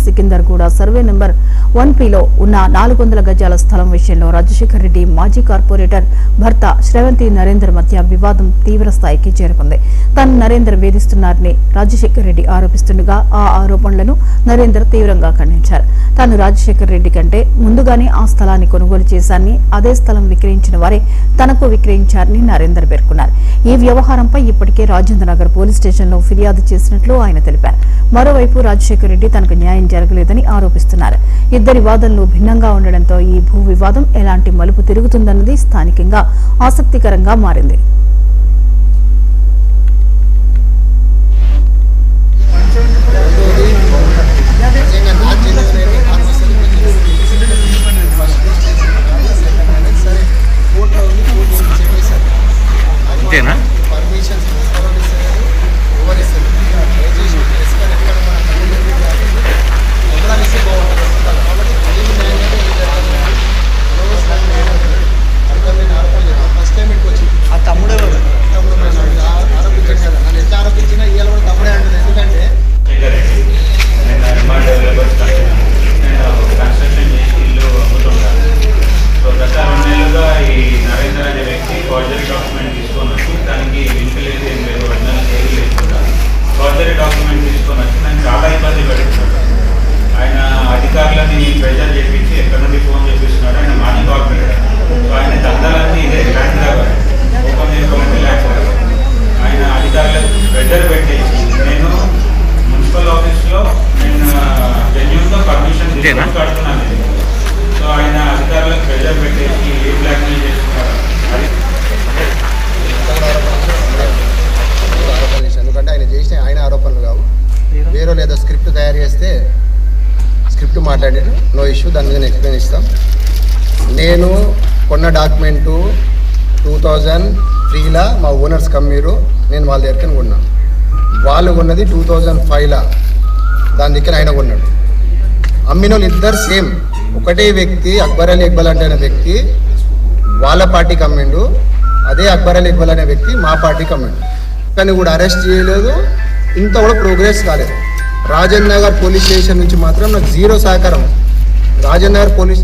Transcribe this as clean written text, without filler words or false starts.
సికిందర్గూడ survey number 1Pలో ఉన్న 400 గజాల స్థలం విషయంలో రాజశేఖర్ రెడ్డి మాజీ కార్పొరేటర్ భర్త శ్రవంతి నరేందర్ మధ్య వివాదం తీవ్ర స్థాయికి చేరుకుంది. తాను నరేందర్ వేధిస్తున్నారని రాజశేఖర్ రెడ్డి ఆరోపిస్తుండగా ఆ ఆరోపణలను నరేందర్ తీవ్రంగా ఖండించారు. తాను రాజశేఖర్ రెడ్డి కంటే ముందుగానే ఆ స్థలాన్ని కొనుగోలు చేశారని, అదే స్థలం విక్రయించిన వారే తనకు విక్రయించారని నరేందర్ పేర్కొన్నారు. ఈ వ్యవహారంపై ఇప్పటికే రాజేంద్రనగర్ పోలీస్ స్టేషన్లో ఫిర్యాదు చేసినట్లు ఆయన తెలిపారు. మరోవైపు రాజశేఖర్ రెడ్డి తనకు న్యాయం జరగలేదని ఆరోపిస్తున్నారు. ఇద్దరి వాదనలు భిన్నంగా ఉండడంతో ఈ భూ వివాదం ఎలాంటి మలుపు తిరుగుతుందన్నది స్థానికంగా ఆసక్తికరంగా మారింది. ఆయన అధికారులని ప్రెజర్ చేపించి ఎక్కడి నుండి ఫోన్ చేపిస్తున్నాడు. ఆయన మాజీ కార్పొరేటర్. ఆయన దందాలన్నీ ఇదే ల్యాండ్ ఓపెన్ చేసుకోవాలంటే ల్యాండ్ ఆయన అధికారులకు ప్రెజర్ పెట్టేసి నేను మున్సిపల్ ఆఫీస్లో నేను జెన్యూన్గా పర్మిషన్ తీసుకొని కడుతున్నాను. సో ఆయన అధికారులకు ప్రెజర్ పెట్టేసి ఏ బ్లాక్మెయిల్ చేస్తున్నారు. ఎందుకంటే ఆయన చేసిన ఆయన ఆరోపణలు కావు, వేరే లేదా స్క్రిప్ట్ తయారు చేస్తే స్క్రిప్ట్ మాట్లాడారు. నో ఇష్యూ, దాని మీద ఎక్స్ప్లెయిన్ ఇస్తాం. నేను కొన్న డాక్యుమెంటు 2003లో మా ఓనర్స్ కమ్మీరు, నేను వాళ్ళ దగ్గర కొన్నాను. వాళ్ళు కొన్నది 2005లో, దాని దగ్గర ఆయన కొన్నాడు. అమ్మిన వాళ్ళు ఇద్దరు సేమ్ ఒకటే వ్యక్తి. అక్బర్ అలీ ఇక్బాల్ అంటే అనే వ్యక్తి వాళ్ళ పార్టీకి అమ్మిండు, అదే అక్బర్ అలీ ఇక్బాల్ అనే వ్యక్తి మా పార్టీకి అమ్మిండు. కానీ కూడా అరెస్ట్ చేయలేదు, ఇంత కూడా ప్రోగ్రెస్ కాలేదు. రాజేంద్ర నగర్ పోలీస్ స్టేషన్ నుంచి మాత్రం నాకు జీరో సహకారం. రాజేంద్ర నగర్ పోలీస్